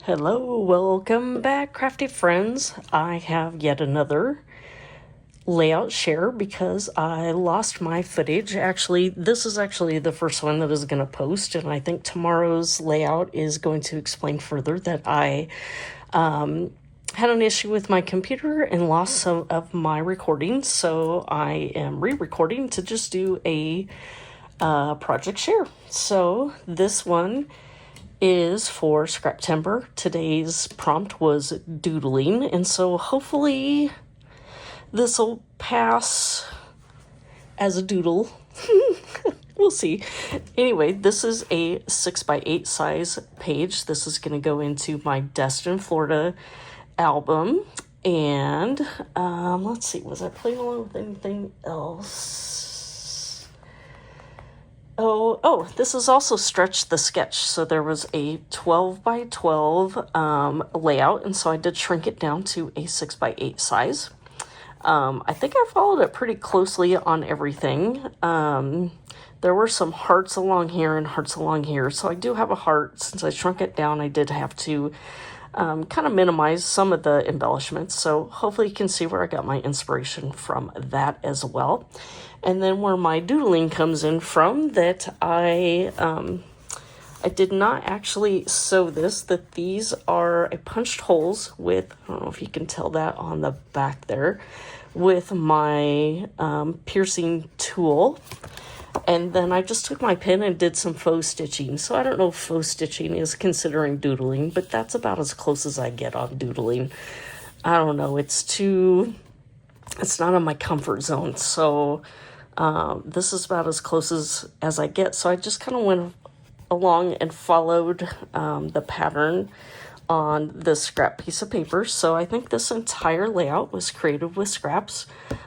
Hello, welcome back, crafty friends. I have yet another layout share because I lost my footage. Actually, this is actually the first one that is going to post, and I think tomorrow's layout is going to explain further that I had an issue with my computer and lost some of my recordings, so I am re-recording to just do a project share. So this one is for Scraptember. Today's prompt was doodling, and so hopefully this will pass as a doodle. We'll see. Anyway, this is a 6x8 size page. This is going to go into my Destin, Florida album. And let's see, was I playing along with anything else? Oh, this is also Stretch the Sketch. So there was a 12 by 12 layout, and so I did shrink it down to a 6x8 size. I think I followed it pretty closely on everything. There were some hearts along here and hearts along here, so I do have a heart. Since I shrunk it down, I did have to kind of minimize some of the embellishments, so hopefully you can see where I got my inspiration from that as well. And then where my doodling comes in from, that I did not actually sew this, that these are, I punched holes with, I don't know if you can tell that on the back there, with my piercing tool. And then I just took my pen and did some faux stitching. So I don't know if faux stitching is considering doodling, but that's about as close as I get on doodling. I don't know, it's not in my comfort zone. So this is about as close as I get. So I just kind of went along and followed the pattern on this scrap piece of paper. So I think this entire layout was created with scraps.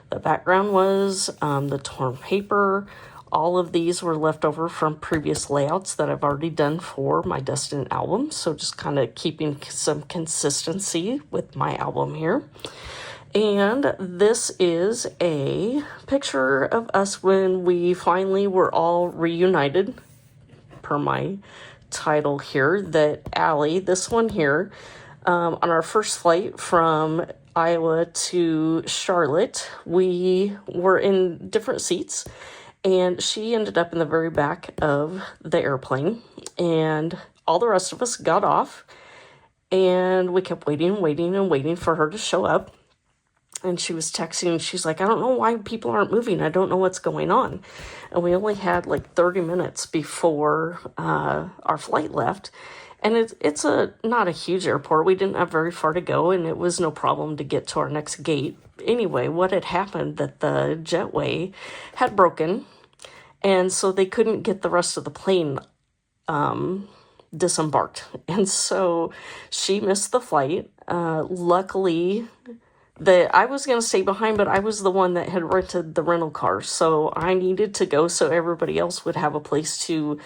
The background was the torn paper. All of these were left over from previous layouts that I've already done for my Destin album. So just kind of keeping some consistency with my album here. And this is a picture of us when we finally were all reunited, per my title here, that Allie, this one here, on our first flight from Iowa to Charlotte, we were in different seats, and she ended up in the very back of the airplane, and all the rest of us got off, and we kept waiting for her to show up. And she was texting, she's like, I don't know why people aren't moving. I don't know what's going on. And we only had like 30 minutes before our flight left. And it's not a huge airport. We didn't have very far to go, and it was no problem to get to our next gate. Anyway, what had happened that the jetway had broken, and so they couldn't get the rest of the plane disembarked. And so she missed the flight. Luckily, I was going to stay behind, but I was the one that had rented the rental car, so I needed to go so everybody else would have a place to,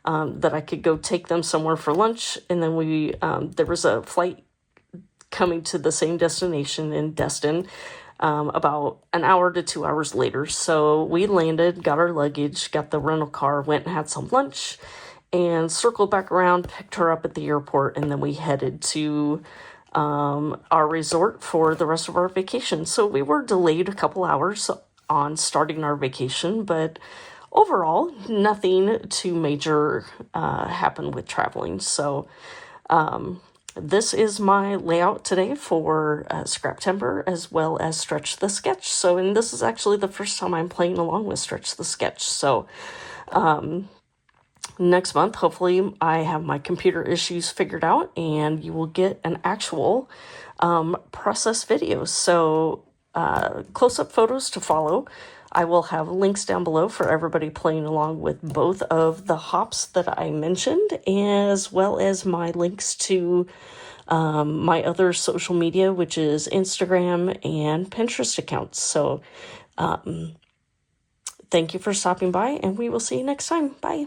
that I could go take them somewhere for lunch. And then there was a flight coming to the same destination in Destin about an hour to 2 hours later. So we landed, got our luggage, got the rental car, went and had some lunch, and circled back around, picked her up at the airport, and then we headed to our resort for the rest of our vacation. So we were delayed a couple hours on starting our vacation, but overall, nothing too major happened with traveling. So this is my layout today for Scraptember as well as Stretch the Sketch. And this is actually the first time I'm playing along with Stretch the Sketch. So next month, hopefully, I have my computer issues figured out, and you will get an actual process video. So close-up photos to follow. I will have links down below for everybody playing along with both of the hops that I mentioned, as well as my links to my other social media, which is Instagram and Pinterest accounts. So thank you for stopping by, and we will see you next time. Bye.